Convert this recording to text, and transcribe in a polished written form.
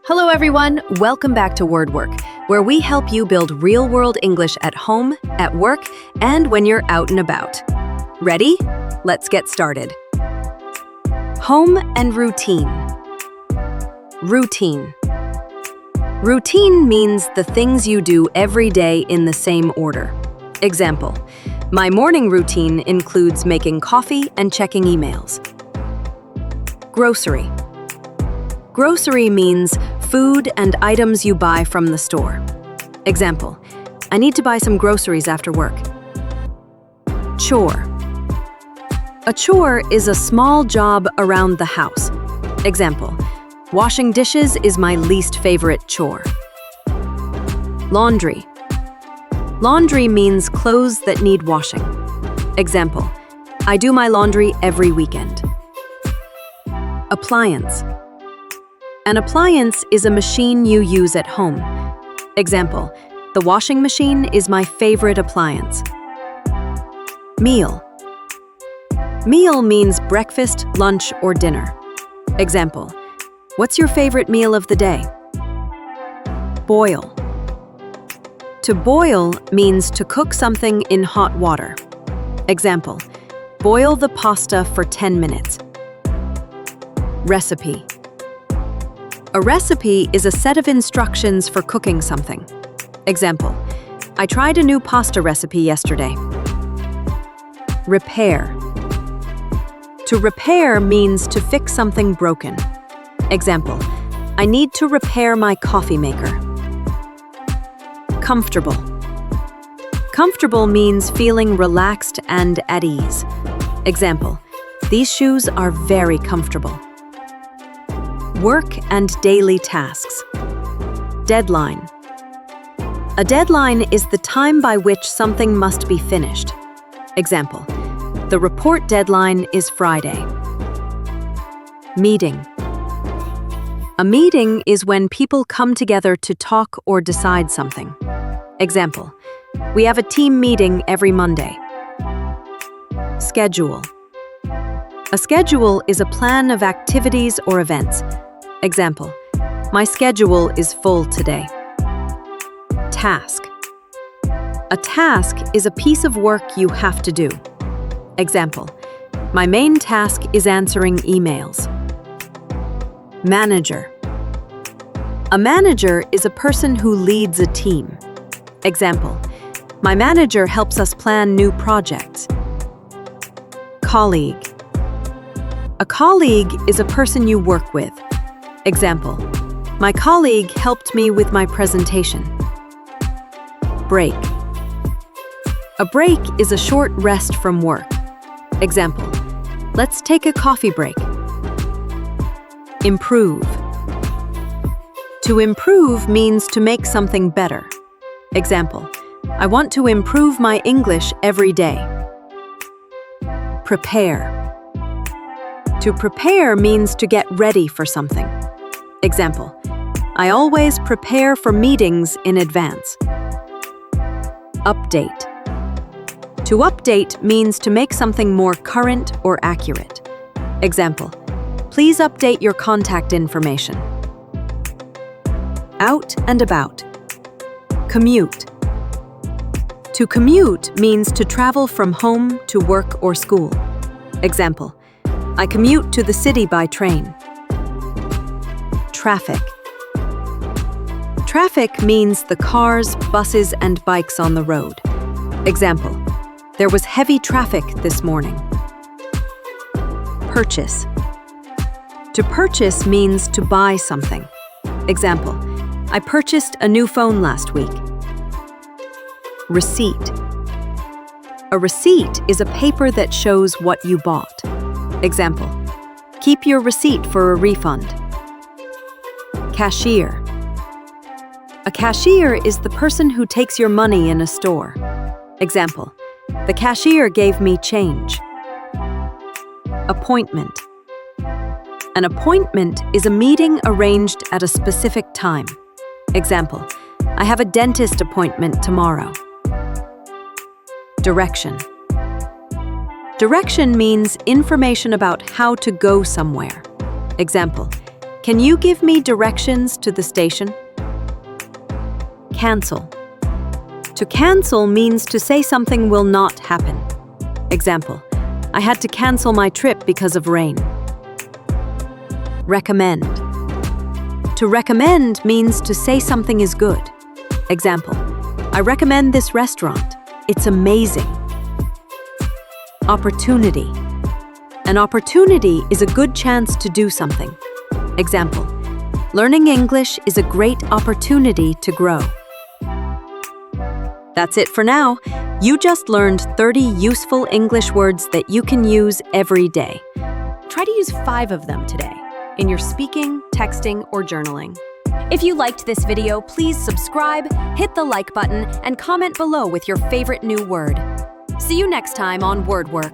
Hello everyone, welcome back to WordWork, where we help you build real-world English at home, at work, and when you're out and about. Ready? Let's get started. Home and routine. Routine. Routine means the things you do every day in the same order. Example, my morning routine includes making coffee and checking emails. Grocery. Grocery means food and items you buy from the store. Example, I need to buy some groceries after work. Chore. A chore is a small job around the house. Example, washing dishes is my least favorite chore. Laundry. Laundry means clothes that need washing. Example, I do my laundry every weekend. Appliance. An appliance is a machine you use at home. Example, the washing machine is my favorite appliance. Meal. Meal means breakfast, lunch, or dinner. Example, what's your favorite meal of the day? Boil. To boil means to cook something in hot water. Example, boil the pasta for 10 minutes. Recipe. A recipe is a set of instructions for cooking something. Example, I tried a new pasta recipe yesterday. Repair. To repair means to fix something broken. Example, I need to repair my coffee maker. Comfortable. Comfortable means feeling relaxed and at ease. Example, these shoes are very comfortable. Work and daily tasks. Deadline. A deadline is the time by which something must be finished. Example, the report deadline is Friday. Meeting. A meeting is when people come together to talk or decide something. Example, we have a team meeting every Monday. Schedule. A schedule is a plan of activities or events. Example, my schedule is full today. Task. A task is a piece of work you have to do. Example, my main task is answering emails. Manager. A manager is a person who leads a team. Example, my manager helps us plan new projects. Colleague. A colleague is a person you work with. Example, my colleague helped me with my presentation. Break. A break is a short rest from work. Example, let's take a coffee break. Improve. To improve means to make something better. Example, I want to improve my English every day. Prepare. To prepare means to get ready for something. Example, I always prepare for meetings in advance. Update. To update means to make something more current or accurate. Example, please update your contact information. Out and about. Commute. To commute means to travel from home to work or school. Example, I commute to the city by train. Traffic. Traffic means the cars, buses, and bikes on the road. Example, there was heavy traffic this morning. Purchase. To purchase means to buy something. Example, I purchased a new phone last week. Receipt. A receipt is a paper that shows what you bought. Example, keep your receipt for a refund. Cashier. A cashier is the person who takes your money in a store. Example, the cashier gave me change. Appointment. An appointment is a meeting arranged at a specific time. Example, I have a dentist appointment tomorrow. Direction. Direction means information about how to go somewhere. Example, Can you give me directions to the station? Cancel. To cancel means to say something will not happen. Example, I had to cancel my trip because of rain. Recommend. To recommend means to say something is good. Example, I recommend this restaurant. It's amazing. Opportunity. An opportunity is a good chance to do something. Example, learning English is a great opportunity to grow. That's it for now. You just learned 30 useful English words that you can use every day. Try to use 5 of them today in your speaking, texting, or journaling. If you liked this video, please subscribe, hit the like button, and comment below with your favorite new word. See you next time on WordWork.